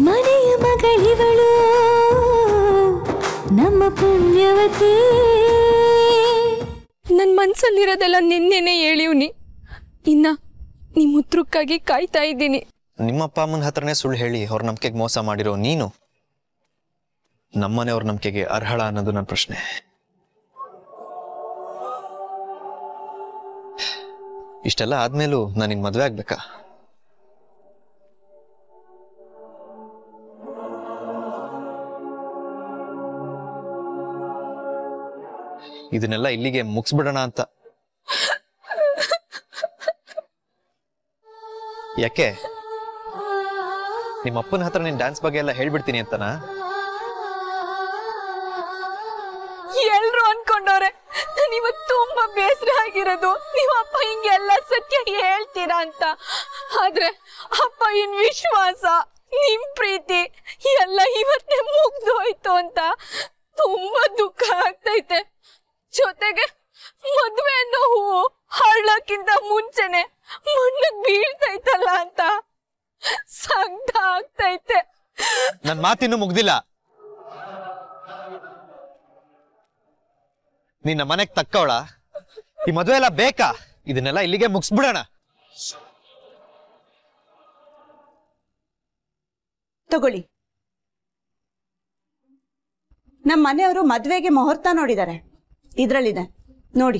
ಮನೆಯ ಮಗಳಿವಳು ನಮ್ಮ ಪುಣ್ಯವತಿ. ನನ್ನ ಮನ್ಸಲ್ಲಿರೋದೆಲ್ಲ ನಿನ್ನೆನೆ ಹೇಳಿವ್ನಿ. ಇನ್ನ ನಿಮ್ಮ ಉತ್ತರಕ್ಕಾಗಿ ಕಾಯ್ತಾ ಇದ್ದೀನಿ. ನಿಮ್ಮಪ್ಪ ಅಮ್ಮನ ಹತ್ರನೇ ಸುಳ್ಳು ಹೇಳಿ ಅವ್ರ ನಂಬಿಕೆಗೆ ಮೋಸ ಮಾಡಿರೋ ನೀನು ನಮ್ಮನೆಯವ್ರ ನಂಬಿಕೆಗೆ ಅರ್ಹಳ ಅನ್ನೋದು ನನ್ನ ಪ್ರಶ್ನೆ. ಇಷ್ಟೆಲ್ಲ ಆದ್ಮೇಲೂ ನಾನು ನಿನ್ ಮದ್ವೆ ಆಗ್ಬೇಕಾ? ಇದನ್ನೆಲ್ಲ ಇಲ್ಲಿಗೆ ಮುಗಿಸ್ಬಿಡೋಣ ಅಂತ. ಯಾಕೆ ನಿಮ್ಮ ಅಪ್ಪನ ಹತ್ರ ನೀನ್ ಡ್ಯಾನ್ಸ್ ಬಗ್ಗೆ ಎಲ್ಲ ಹೇಳ್ಬಿಡ್ತೀನಿ ಅಂತನಾ? ಎಲ್ರು ಅನ್ಕೊಂಡವ್ರೆ ನಾನು ಇವತ್ತು ತುಂಬಾ ಬೇಸರ ಆಗಿರೋದು ನಿಮ್ಮ ಅಪ್ಪ ಹಿಂಗೆಲ್ಲ ಸತ್ಯ ಹೇಳ್ತೀರಾ ಅಂತ. ಆದ್ರೆ ಅಪ್ಪ ಇನ್ ವಿಶ್ವಾಸ ನಿಮ್ ಪ್ರೀತಿ ಎಲ್ಲ ಇವತ್ತೇ ಮುಗ್ದೋಯ್ತು ಅಂತ ತುಂಬಾ ದುಃಖ ಆಗ್ತೈತೆ. ಜೊತೆಗೆ ಮದ್ವೆ ಅನ್ನೋ ಹೂವು ಹಳ್ಳಕ್ಕಿಂತ ಮುಂಚೆನೆ ಮಣ್ಣಿಗೆ ಬೀಳ್ತೈತಲ್ಲ ಅಂತ ಸಂಕಟ ಆಗ್ತೈತೆ. ನನ್ ಮಾತಿನ್ನೂ ಮುಗ್ದಿಲ್ಲ. ನಿನ್ನ ಮನೆಗ್ ತಕ್ಕವಳ ಈ ಮದುವೆ ಎಲ್ಲ ಬೇಕಾ? ಇದನ್ನೆಲ್ಲ ಇಲ್ಲಿಗೆ ಮುಗಿಸ್ಬಿಡೋಣ. ತಗೊಳ್ಳಿ, ನಮ್ಮ ಮನೆಯವರು ಮದ್ವೆಗೆ ಮುಹೂರ್ತ ನೋಡಿದ್ದಾರೆ, ಇದ್ರಲ್ಲಿದೆ ನೋಡಿ.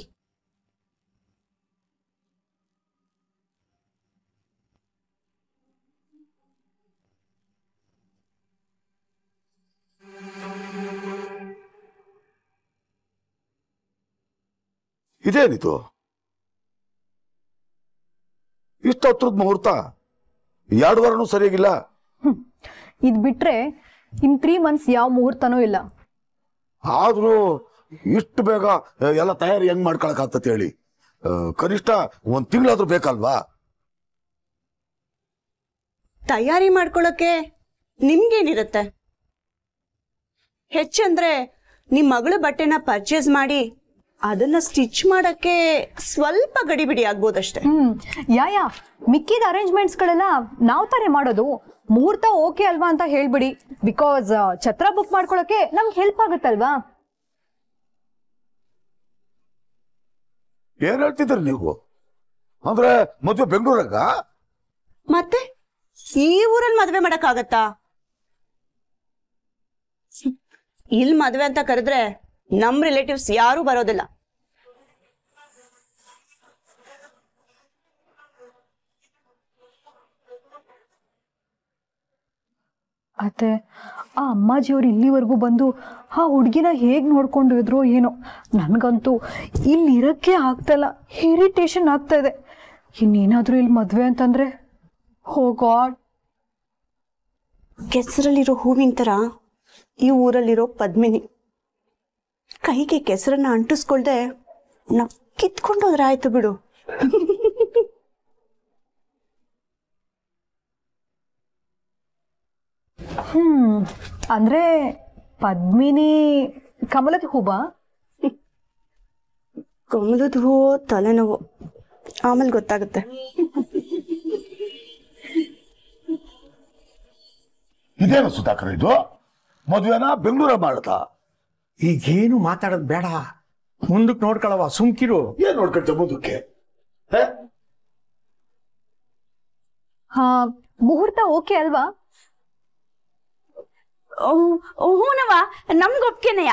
ಇದೇನಿದು ಇಷ್ಟು ಹತ್ರದ ಮುಹೂರ್ತ? 2 ವಾರನೂ ಸರಿಯಾಗಿಲ್ಲ. ಇದ್ ಬಿಟ್ರೆ ಇನ್ 3 months ಯಾವ ಮುಹೂರ್ತನೂ ಇಲ್ಲ. ಆದ್ರೂ ಇಷ್ಟು ಬೇಗ ಎಲ್ಲ ತಯಾರಿ ಹೆಂಗ್ ಮಾಡ್ಕೊಳಕ್ ಆಗ್ತತಿ ಹೇಳಿ? ಕನಿಷ್ಠ 1 ತಿಂಗಳಾದ್ರೂ ಬೇಕಲ್ವಾ? ತಯಾರಿ ಮಾಡ್ಕೊಳಕ್ಕೆ ನಿಮ್ಗೇನಿರುತ್ತೆ? ಹೆಚ್ಚಂದ್ರೆ ನಿಮ್ ಮಗಳ ಬಟ್ಟೆನ ಪರ್ಚೇಸ್ ಮಾಡಿ ಅದನ್ನ ಸ್ಟಿಚ್ ಮಾಡಕ್ಕೆ ಸ್ವಲ್ಪ ಗಡಿಬಿಡಿ ಆಗ್ಬೋದಷ್ಟೇ. ಯಾ ಮಿಕ್ಕಿದ ಅರೇಂಜ್ಮೆಂಟ್ಸ್ ಗಳೆಲ್ಲ ನಾವ್ ತಾನೇ ಮಾಡೋದು. ಮುಹೂರ್ತ ಓಕೆ ಅಲ್ವಾ ಅಂತ ಹೇಳ್ಬಿಡಿ, ಬಿಕಾಸ್ ಛತ್ರ ಬುಕ್ ಮಾಡ್ಕೊಳಕ್ಕೆ ನಮ್ಗೆ ಹೆಲ್ಪ್ ಆಗುತ್ತಲ್ವಾ. ಏನ್ ಹೇಳ್ತಿದ್ರಿ ನೀವು? ಅಂದ್ರೆ ಮದ್ವೆ ಬೆಂಗಳೂರಾಗ? ಮತ್ತೆ ಈ ಊರಲ್ಲಿ ಮದ್ವೆ ಮಾಡಕ್ ಆಗತ್ತಾ? ಇಲ್ಲಿ ಮದ್ವೆ ಅಂತ ಕರೆದ್ರೆ ನಮ್ ರಿಲೇಟಿವ್ಸ್ ಯಾರು ಬರೋದಿಲ್ಲ. ಅತ್ತೆ, ಆ ಅಮ್ಮಾಜಿಯವ್ರು ಇಲ್ಲಿವರೆಗೂ ಬಂದು ಆ ಹುಡುಗಿನ ಹೇಗ್ ನೋಡ್ಕೊಂಡು ಇದ್ರೋ ಏನೋ. ನನ್ಗಂತೂ ಇಲ್ಲಿ ಇರಕ್ಕೆ ಆಗ್ತಲ್ಲ, ಇರಿಟೇಷನ್ ಆಗ್ತಾ ಇದೆ. ಇನ್ನೇನಾದ್ರೂ ಇಲ್ಲಿ ಮದ್ವೆ ಅಂತಂದ್ರೆ ಓ ಗಾಡ್. ಕೆಸರಲ್ಲಿರೋ ಹೂವಿನ ತರ ಈ ಊರಲ್ಲಿರೋ ಪದ್ಮಿನಿ ಕೈಗೆ ಕೆಸರನ್ನ ಅಂಟಿಸ್ಕೊಳ್ದೆ ನಾವ್ ಕಿತ್ಕೊಂಡೋದ್ರೆ ಆಯ್ತು ಬಿಡು. ಅಂದ್ರೆ ಪದ್ಮಿನಿ ಕಮಲದ ಹೂವಾ? ಕಮಲದ ಹೂವು ತಲೆನೋವು, ಆಮೇಲೆ ಗೊತ್ತಾಗುತ್ತೆ. ಇದೇನು ಸುಧಾಕರ್ ಇದು? ಮದ್ವೆನ ಬೆಂಗಳೂರ ಮಾಡ್ತಾ? ಈಗೇನು ಮಾತಾಡೋದು ಬೇಡ, ಮುಂದಕ್ಕೆ ನೋಡ್ಕೊಳವ, ಸುಮ್ಕಿರು. ಏನ್ ನೋಡ್ಕೊಳ್ತ ಮುಂದಕ್ಕೆ? ಹಾ, ಮುಹೂರ್ತ ಓಕೆ ಅಲ್ವಾ? ಹೂನವ, ನಮ್ಗೊಪ್ಕೆನೆಯ.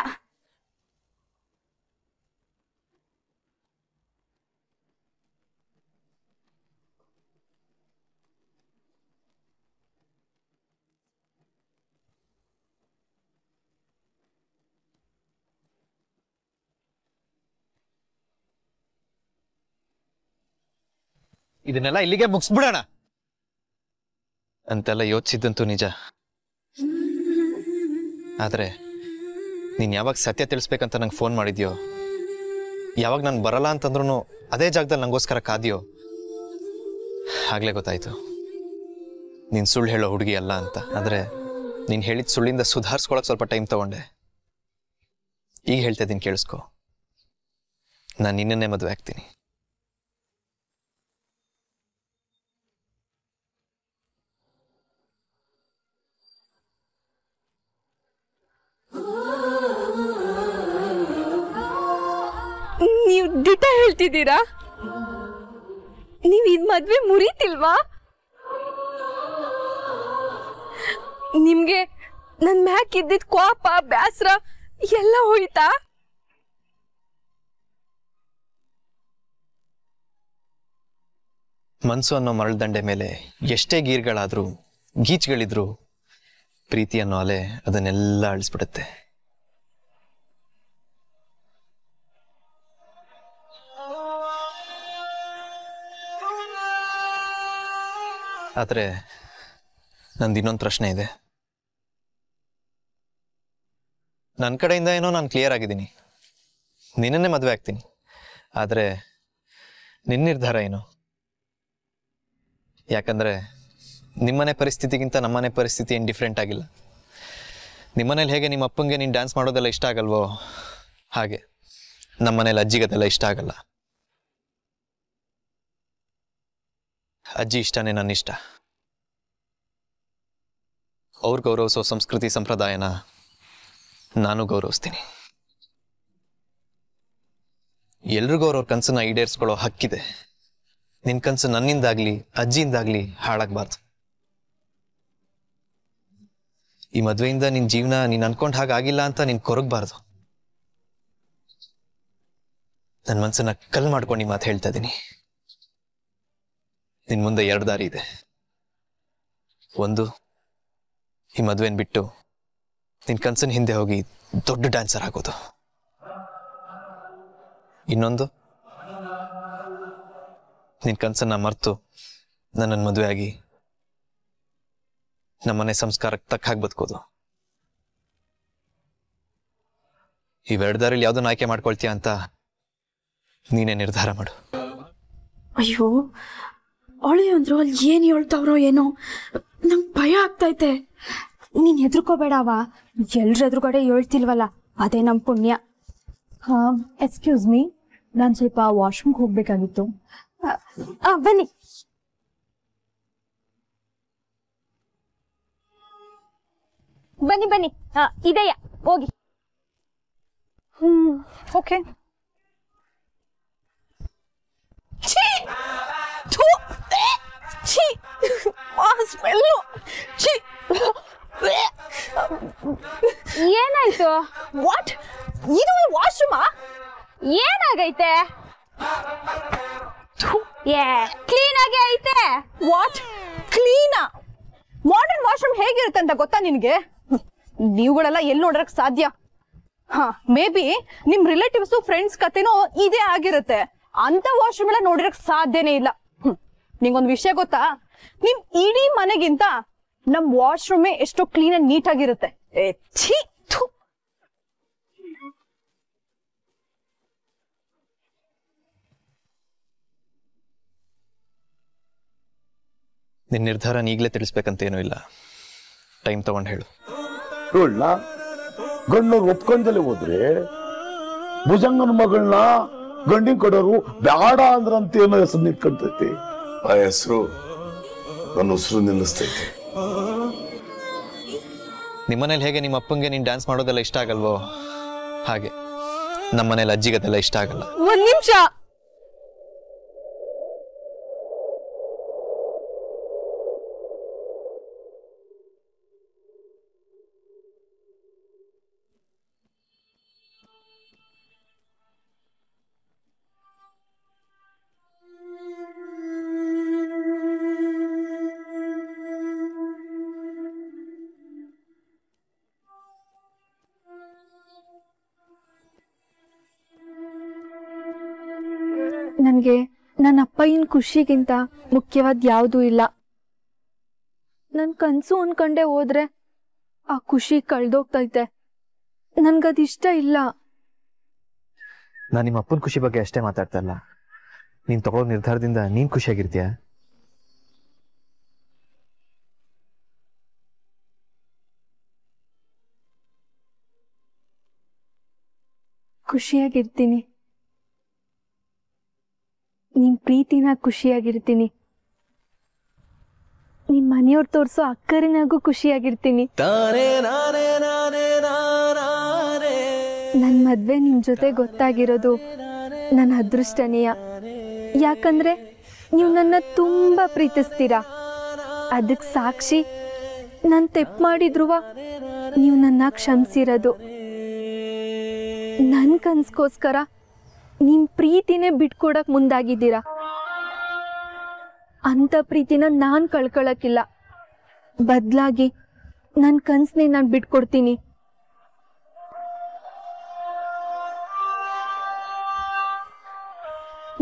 ಇದನ್ನೆಲ್ಲ ಇಲ್ಲಿಗೆ ಮುಗಿಸ್ಬಿಡೋಣ ಅಂತೆಲ್ಲ ಯೋಚಿಸಿದ್ದಂತೂ ನಿಜ. ಆದ್ರೆ ನೀನ್ ಯಾವಾಗ ಸತ್ಯ ತಿಳಿಸ್ಬೇಕಂತ ನಂಗೆ ಫೋನ್ ಮಾಡಿದ್ಯೋ, ಯಾವಾಗ ನಾನು ಬರಲ್ಲ ಅಂತಂದ್ರೂ ಅದೇ ಜಾಗದಲ್ಲಿ ನಂಗೋಸ್ಕರ ಕಾದ್ಯೋ, ಆಗ್ಲೇ ಗೊತ್ತಾಯ್ತು ನೀನ್ ಸುಳ್ಳು ಹೇಳೋ ಹುಡುಗಿ ಅಲ್ಲ ಅಂತ. ಆದ್ರೆ ನೀನ್ ಹೇಳಿದ ಸುಳ್ಳಿಂದ ಸುಧಾರಿಸ್ಕೊಳಕ್ ಸ್ವಲ್ಪ ಟೈಮ್ ತಗೊಂಡೆ. ಈಗ ಹೇಳ್ತಾ ಇದ್ದೀನಿ, ಕೇಳಿಸ್ಕೊ. ನಾನು ನಿನ್ನನ್ನೇ ಮದುವೆ ಆಗ್ತೀನಿ. ದಿಟ ಹೇಳ್ತಿದ್ದೀರಾ? ನೀವ್ ಇದ್ ಮದ್ವೆ ಮುರಿತಿಲ್ವಾ? ನಿಮ್ಗೆ ನನ್ ಮ್ಯಾಕ್ ಇದ್ದಿದ್ ಕೋಪ ಬ್ಯಾಸ್ರ ಎಲ್ಲ ಹೋಯ್ತಾ? ಮನ್ಸು ಅನ್ನೋ ಮರಳ್ದಂಡೆ ಮೇಲೆ ಎಷ್ಟೇ ಗೀರ್ಗಳಾದ್ರೂ ಗೀಚ್ಗಳಿದ್ರು ಪ್ರೀತಿ ಅನ್ನೋ ಅಲೆ ಅದನ್ನೆಲ್ಲ ಅಳಿಸ್ಬಿಡುತ್ತೆ. ಆದ್ರೆ ನಂದು ಇನ್ನೊಂದು ಪ್ರಶ್ನೆ ಇದೆ. ನನ್ನ ಕಡೆಯಿಂದ ಏನೋ ನಾನು ಕ್ಲಿಯರ್ ಆಗಿದ್ದೀನಿ, ನಿನ್ನನ್ನೇ ಮದುವೆ ಆಗ್ತೀನಿ. ಆದ್ರೆ ನಿನ್ನ ನಿರ್ಧಾರ ಏನು? ಯಾಕಂದ್ರೆ ನಿಮ್ಮನೆ ಪರಿಸ್ಥಿತಿಗಿಂತ ನಮ್ಮನೆ ಪರಿಸ್ಥಿತಿ ಏನು ಡಿಫ್ರೆಂಟ್ ಆಗಿಲ್ಲ. ನಿಮ್ಮನೇಲಿ ಹೇಗೆ ನಿಮ್ಮ ಅಪ್ಪಂಗೆ ನೀನು ಡ್ಯಾನ್ಸ್ ಮಾಡೋದೆಲ್ಲ ಇಷ್ಟ ಆಗಲ್ವೋ ಹಾಗೆ ನಮ್ಮನೇಲಿ ಅಜ್ಜಿಗದೆಲ್ಲ ಇಷ್ಟ ಆಗಲ್ಲ. ಅಜ್ಜಿ ಇಷ್ಟನೇ ನನ್ನ ಇಷ್ಟ. ಅವ್ರು ಗೌರವಿಸೋ ಸಂಸ್ಕೃತಿ ಸಂಪ್ರದಾಯನ ನಾನು ಗೌರವಿಸ್ತೀನಿ. ಎಲ್ರಿಗೂ ಅವ್ರವ್ರ ಕನಸನ್ನ ಈಡೇರಿಸ್ಕೊಳ್ಳೋ ಹಕ್ಕಿದೆ. ನಿನ್ ಕನಸು ನನ್ನಿಂದಾಗ್ಲಿ ಅಜ್ಜಿಯಿಂದಾಗ್ಲಿ ಹಾಳಾಗಬಾರ್ದು. ಈ ಮದ್ವೆಯಿಂದ ನಿನ್ ಜೀವನ ನೀನ್ ಅನ್ಕೊಂಡ್ ಹಾಗಾಗಿಲ್ಲ ಅಂತ ನೀನ್ ಕೊರಗಬಾರ್ದು. ನನ್ನ ಮನ್ಸನ್ನ ಕಲ್ ಮಾಡ್ಕೊಂಡು ಈ ಮಾತು ಹೇಳ್ತಾ ಇದ್ದೀನಿ. ನಿನ್ ಮುಂದೆ 2 ದಾರಿ ಇದೆ. ಒಂದು, ಈ ಮದ್ವೆನ್ ಬಿಟ್ಟು ನಿನ್ ಕನ್ಸನ್ ಹಿಂದೆ ಹೋಗಿ ದೊಡ್ಡ ಡ್ಯಾನ್ಸರ್ ಆಗೋದು. ಇನ್ನೊಂದು, ನಿನ್ ಕನ್ಸನ್ನ ಮರ್ತು ನನ್ನನ್ನು ಮದುವೆ ಆಗಿ ನಮ್ಮನೆ ಸಂಸ್ಕಾರಕ್ಕೆ ತಕ್ಕ ಹಾಗೆ ಬದುಕೋದು. ಇವೆರಡು ದಾರಿಲಿ ಯಾವ್ದನ್ನ ಆಯ್ಕೆ ಮಾಡ್ಕೊಳ್ತೀಯ ಅಂತ ನೀನೇ ನಿರ್ಧಾರ ಮಾಡು. ಅಯ್ಯೋ, ಅವಳಿ ಅಂದ್ರು ಅಲ್ಲಿ ಏನ್ ಹೇಳ್ತಾವ್ರೋ ಏನೋ, ನಂಗೆ ಭಯ ಆಗ್ತೈತೆ. ನೀನ್ ಹೆದರ್ಕೋಬೇಡವ, ಎಲ್ರ ಎದುರುಗಡೆ ಹೇಳ್ತಿಲ್ವಲ್ಲ, ಅದೇ ನಮ್ ಪುಣ್ಯ. ಎಕ್ಸ್ಕ್ಯೂಸ್ ಮೀ, ನಾನು ಸ್ವಲ್ಪ ವಾಶ್ರೂಮ್ಗೆ ಹೋಗ್ಬೇಕಾಗಿತ್ತು. ಬನ್ನಿ. ಬನ್ನಿ ಬನ್ನಿ, ಇದೆಯಾ, ಹೋಗಿ. ಓಕೆ. ಏನಾಯ್ತು? ವಾಟ್? ಇದು ವಾಶ್ರೂಮಾ? ಏನಾಗೈತೆ? ಕ್ಲೀನ್ ಆಗಿ ಐತೆ. ವಾಟ್ ಕ್ಲೀನಾ? ಮಾಡರ್ನ್ ವಾಶ್ರೂಮ್ ಹೇಗಿರುತ್ತೆ ಅಂತ ಗೊತ್ತಾ ನಿನ್ಗೆ? ನೀವುಗಳೆಲ್ಲ ಎಲ್ಲಿ ನೋಡಕ್ ಸಾಧ್ಯ? ಮೇ ಬಿ ನಿಮ್ ರಿಲೇಟಿವ್ಸ್ ಫ್ರೆಂಡ್ಸ್ ಕತೆನೋ ಇದೇ ಆಗಿರುತ್ತೆ. ಅಂತ ವಾಶ್ರೂಮ್ ಎಲ್ಲ ನೋಡಿರಕ್ ಸಾಧ್ಯನೇ ಇಲ್ಲ. ನಿಂಗೊಂದು ವಿಷಯ ಗೊತ್ತಾ? ನಿಮ್ ಇಡೀ ಮನೆಗಿಂತ ನಮ್ ವಾಶ್ರೂಮೇ ಎಷ್ಟೋ ಕ್ಲೀನ್ ಅಂಡ್ ನೀಟ್ ಆಗಿರುತ್ತೆ. ನಿನ್ನ ನಿರ್ಧಾರ ಈಗಲೇ ತಿಳಿಸ್ಬೇಕಂತೇನೂ ಇಲ್ಲ, ಟೈಮ್ ತಗೊಂಡು ಹೇಳು. ಗಂಡವ್ರು ಒಪ್ಕೊಂಡಲ್ಲಿ ಹೋದ್ರೆ ಭುಜಂಗನ ಮಗಳನ್ನ ಗಂಡಿನ ಕೊಡೋರು ಬ್ಯಾಡ ಅಂದ್ರಂತ ಏನೋ ಹೆಸರು ನಿಂತ್ಕೊಂತೈತಿ. ಆ ಹೆಸರು ನನ್ನ ಉಸಿರು ನಿಲ್ಲಿಸ್ತೈತಿ. ನಿಮ್ಮನೇಲಿ ಹೇಗೆ ನಿಮ್ಮ ಅಪ್ಪಂಗೆ ನೀನು ಡ್ಯಾನ್ಸ್ ಮಾಡೋದೆಲ್ಲ ಇಷ್ಟ ಆಗಲ್ವೋ ಹಾಗೆ ನಮ್ಮನೇಲಿ ಅಜ್ಜಿಗದೆಲ್ಲ ಇಷ್ಟ ಆಗಲ್ಲ. ಒಂದ್ ನಿಮಿಷ. ನನಗೆ ನನ್ನ ಅಪ್ಪಯ್ಯನ ಖುಷಿಗಿಂತ ಮುಖ್ಯವಾದ ಯಾವುದೂ ಇಲ್ಲ. ನನ್ನ ಕನಸು ಅನ್ಕೊಂಡೆ ಹೋದ್ರೆ ಆ ಖುಷಿ ಕಳ್ದೋಗ್ತೈತೆ. ನನ್ಗದಿಷ್ಟ ಇಲ್ಲ. ನಾನು ನಿಮ್ಮ ಅಪ್ಪನ ಖುಷಿ ಬಗ್ಗೆ ಅಷ್ಟೇ ಮಾತಾಡ್ತಾ ಇಲ್ಲ. ನೀನು ತಗೊಳ್ಳೋ ನಿರ್ಧಾರದಿಂದ ನೀನು ಖುಷಿಯಾಗಿರ್ತೀಯ? ಖುಷಿಯಾಗಿರ್ತೀನಿ. ನಿಮ್ ಪ್ರೀತಿನ ಖುಷಿಯಾಗಿರ್ತೀನಿ. ನಿಮ್ ಮನೆಯವ್ರು ತೋರ್ಸೋ ಅಕ್ಕರಿನಾಗೂ ಖುಷಿಯಾಗಿರ್ತೀನಿ. ನನ್ ಮದ್ವೆ ನಿಮ್ ಜೊತೆ ಗೊತ್ತಾಗಿರೋದು ನನ್ನ ಅದೃಷ್ಟನೇಯ. ಯಾಕಂದ್ರೆ ನೀವು ನನ್ನ ತುಂಬ ಪ್ರೀತಿಸ್ತೀರಾ. ಅದಕ್ಕೆ ಸಾಕ್ಷಿ ನಾನು ತೆಪ್ಪು ಮಾಡಿದ್ರುವ ನೀವು ನನ್ನ ಕ್ಷಮಿಸಿರೋದು. ನನ್ನ ಕನ್ಸ್ಗೋಸ್ಕರ ನಿಮ್ಮ ಪ್ರೀತಿನೇ ಬಿಟ್ಕೊಡಕ್ಕೆ ಮುಂದಾಗಿದ್ದೀರಾ. ಅಂಥ ಪ್ರೀತಿನ ನಾನು ಕಳ್ಕೊಳ್ಳೋಕ್ಕಿಲ್ಲ. ಬದಲಾಗಿ ನನ್ನ ಕನ್ಸನ್ನೇ ನಾನು ಬಿಟ್ಕೊಡ್ತೀನಿ.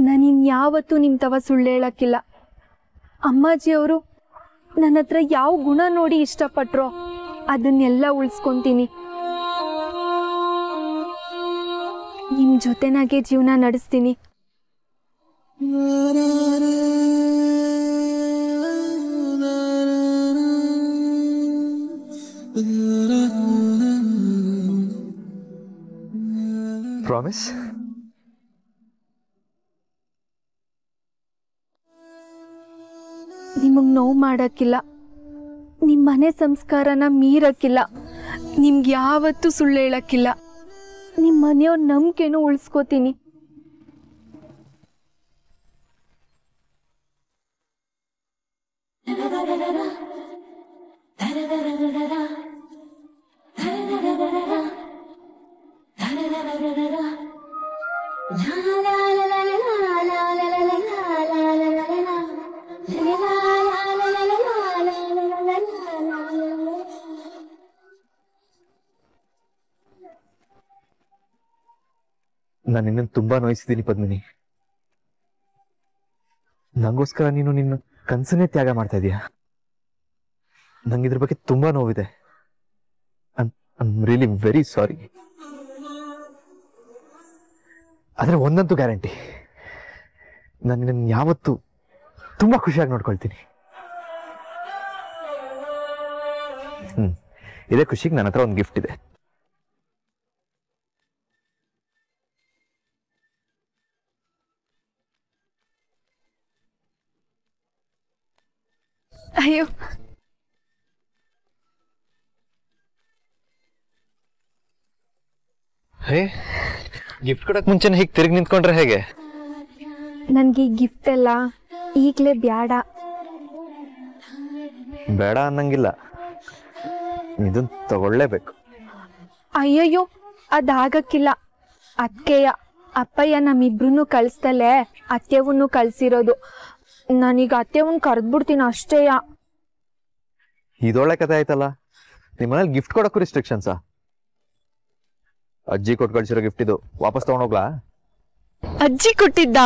ನಾನು ಇನ್ಯಾವತ್ತೂ ನಿಮ್ಮ ತವ ಸುಳ್ಳು ಹೇಳೋಕ್ಕಿಲ್ಲ. ಅಮ್ಮಾಜಿಯವರು ನನ್ನ ಹತ್ರ ಯಾವ ಗುಣ ನೋಡಿ ಇಷ್ಟಪಟ್ರೋ ಅದನ್ನೆಲ್ಲ ಉಳಿಸ್ಕೊತೀನಿ. ನಿಮ್ಮ ಜೊತೆನಾಗೆ ಜೀವನ ನಡೆಸ್ತೀನಿ. ಪ್ರಾಮಿಸ್? ನಿಮಗೆ ನೋವು ಮಾಡೋಕ್ಕಿಲ್ಲ, ನಿಮ್ಮ ಮನೆ ಸಂಸ್ಕಾರನ ಮೀರಕ್ಕಿಲ್ಲ, ನಿಮ್ಗೆ ಯಾವತ್ತೂ ಸುಳ್ಳು ಹೇಳಕ್ಕಿಲ್ಲ. ನಿಮ್ಮ ಮನೆಯವ್ರ ನಂಬಿಕೆನೂ ಉಳಿಸ್ಕೋತೀನಿ. ನಾನು ನಿನ್ನನ್ನು ತುಂಬಾ ನೋಯಿಸಿದ್ದೀನಿ ಪದ್ಮಿನಿ. ನಂಗೋಸ್ಕರ ನೀನು ನಿನ್ನ ಕನಸನ್ನೇ ತ್ಯಾಗ ಮಾಡ್ತಾ ಇದೀಯ. ನಂಗೆ ಇದ್ರ ಬಗ್ಗೆ ತುಂಬಾ ನೋವಿದೆ. I am really very sorry. ಆದ್ರೆ ಒಂದಂತೂ ಗ್ಯಾರಂಟಿ, ನಾನು ನಿನ್ನ ಯಾವತ್ತೂ ತುಂಬಾ ಖುಷಿಯಾಗಿ ನೋಡ್ಕೊಳ್ತೀನಿ. ಇದೇ ಖುಷಿಗೆ ನನ್ನ ಹತ್ರ ಒಂದು ಗಿಫ್ಟ್ ಇದೆ. ಅಯ್ಯೋ, ಹೇ, ಗಿಫ್ಟ್ ಕೊಡಕ್ ಮುಂಚೆನೆ ಹೀಗೆ ತಿರುಗಿ ನಿಂತ್ಕೊಂಡ್ರೆ ಹೇಗೆ? ನನಗೆ ಈ ಗಿಫ್ಟ್ ಎಲ್ಲ ಈಗಲೇ ಬ್ಯಾಡ. ಬೇಡ ಅನ್ನಂಗಿಲ್ಲ, ಇದನ್ನ ತಗೊಳ್ಳೇಬೇಕು. ಅಯ್ಯಯ್ಯೋ, ಅದಾಗಕ್ಕಿಲ್ಲ. ಅತ್ಕೆಯ ಅಪ್ಪಯ್ಯ ನಮ್ಮಿಬ್ರು ಕಳಿಸ್ತಲೇ ಅತ್ತೆವನ್ನು ಕಳ್ಸಿರೋದು. ನಾನೀಗ ಅತ್ತೆವನ್ನ ಕರೆದ್ಬಿಡ್ತೀನಿ ಅಷ್ಟೇಯ. ಇದೊಳ್ಳೆ ಕತೆ ಆಯ್ತಲ್ಲ. ನಿಮ್ಮನೇಲಿ ಗಿಫ್ಟ್ ಕೊಡಕ್ಕೂ ರಿಸ್ಟ್ರಿಕ್ಷನ್ಸಾ? ಅಜ್ಜಿ ಕೊಟ್ಟು ಕಳ್ಸಿರೋ ಗಿಫ್ಟ್ ಇದು, ವಾಪಸ್ ತಗೊಂಡೋಗ್ಲಾ? ಅಜ್ಜಿ ಕೊಟ್ಟಿದ್ದ?